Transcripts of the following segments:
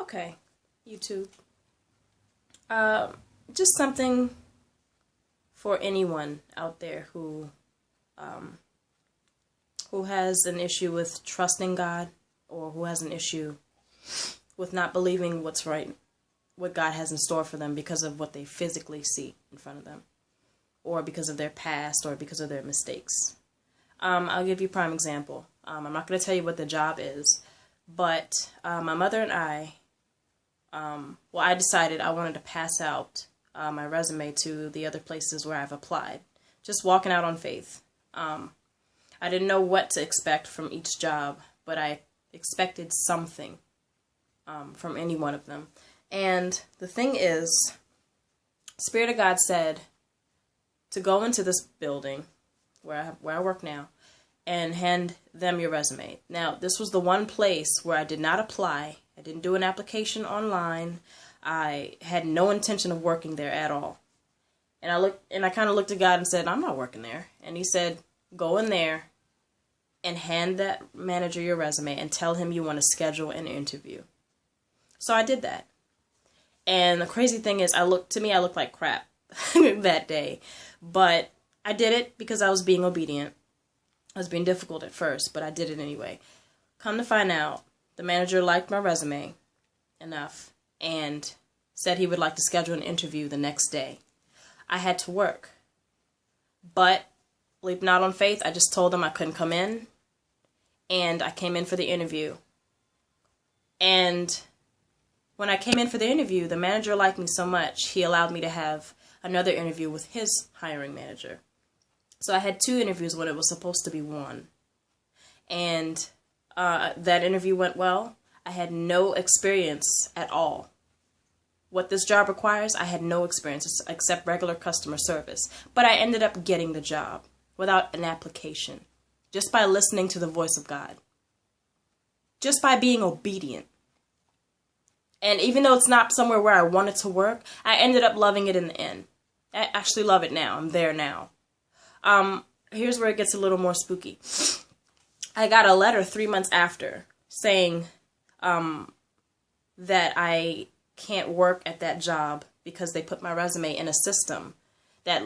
Okay, YouTube. Just something for anyone out there who has an issue with trusting God, or who has an issue with not believing what's right, what God has in store for them because of what they physically see in front of them, or because of their past, or because of their mistakes. I'll give you a prime example. I'm not going to tell you what the job is, but my mother and I, I decided I wanted to pass out my resume to the other places where I've applied. Just walking out on faith. I didn't know what to expect from each job, but I expected something from any one of them. And the thing is, Spirit of God said to go into this building where I work now and hand them your resume. Now, this was the one place where I did not apply. I didn't do an application online. I had no intention of working there at all. And I kind of looked at God and said, I'm not working there. And he said, go in there and hand that manager your resume and tell him you want to schedule an interview. So I did that. And the crazy thing is, I looked like crap that day. But I did it because I was being obedient. I was being difficult at first, but I did it anyway. Come to find out, the manager liked my resume enough and said he would like to schedule an interview the next day. I had to work. But, believe not on faith, I just told him I couldn't come in. And I came in for the interview. And when I came in for the interview, the manager liked me so much, he allowed me to have another interview with his hiring manager. So I had 2 interviews when it was supposed to be 1. And that interview went well. I had no experience at all. What this job requires, I had no experience except regular customer service. But I ended up getting the job without an application, just by listening to the voice of God, just by being obedient. And even though it's not somewhere where I wanted to work, I ended up loving it in the end. I actually love it now. I'm there now. Here's where it gets a little more spooky. I got a letter 3 months after saying that I can't work at that job because they put my resume in a system that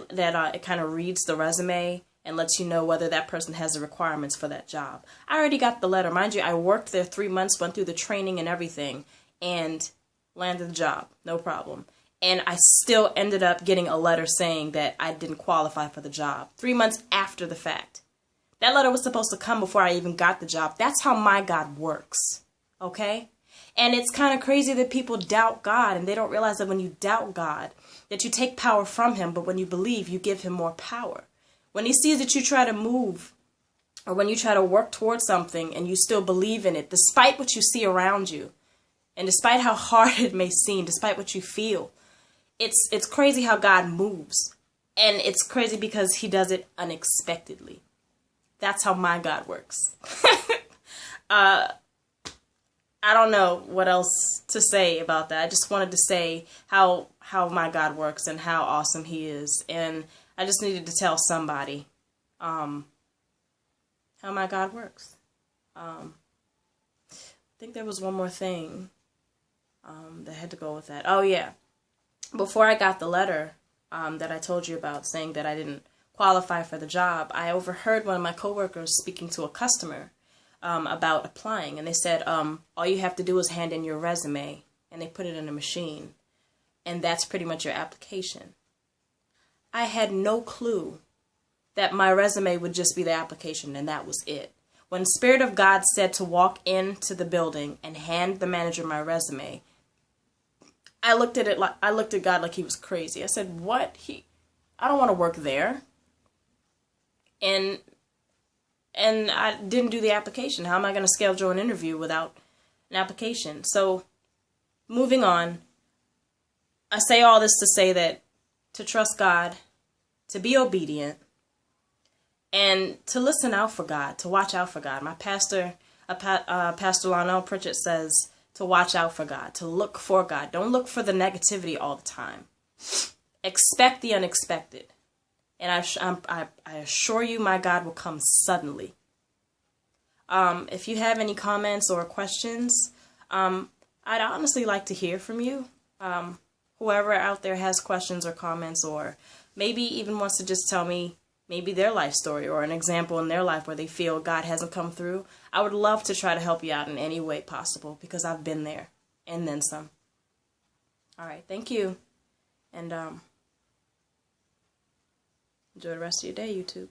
it kind of reads the resume and lets you know whether that person has the requirements for that job. I already got the letter. Mind you, I worked there 3 months, went through the training and everything, and landed the job. No problem. And I still ended up getting a letter saying that I didn't qualify for the job 3 months after the fact. That letter was supposed to come before I even got the job. That's how my God works. Okay? And it's kind of crazy that people doubt God, and they don't realize that when you doubt God, that you take power from him, but when you believe, you give him more power. When he sees that you try to move, or when you try to work towards something and you still believe in it, despite what you see around you, and despite how hard it may seem, despite what you feel, it's crazy how God moves. And it's crazy because he does it unexpectedly. That's how my God works. I don't know what else to say about that. I just wanted to say how my God works and how awesome he is. And I just needed to tell somebody how my God works. I think there was one more thing that had to go with that. Oh, yeah. Before I got the letter that I told you about saying that I didn't qualify for the job, I overheard one of my coworkers speaking to a customer about applying. And they said, all you have to do is hand in your resume, and they put it in a machine. And that's pretty much your application. I had no clue that my resume would just be the application, and that was it. When Spirit of God said to walk into the building and hand the manager my resume, I looked at God like he was crazy. I said, what? I don't want to work there. And I didn't do the application. How am I going to schedule an interview without an application? So, moving on, I say all this to say that to trust God, to be obedient, and to listen out for God, to watch out for God. My pastor, Pastor Lionel Pritchett, says to watch out for God, to look for God. Don't look for the negativity all the time. Expect the unexpected. And I assure you my God will come suddenly. If you have any comments or questions, I I'd honestly like to hear from you. Whoever out there has questions or comments, or maybe even wants to just tell me maybe their life story or an example in their life where they feel God hasn't come through, I would love to try to help you out in any way possible, because I've been there and then some. All right, thank you. And enjoy the rest of your day, YouTube.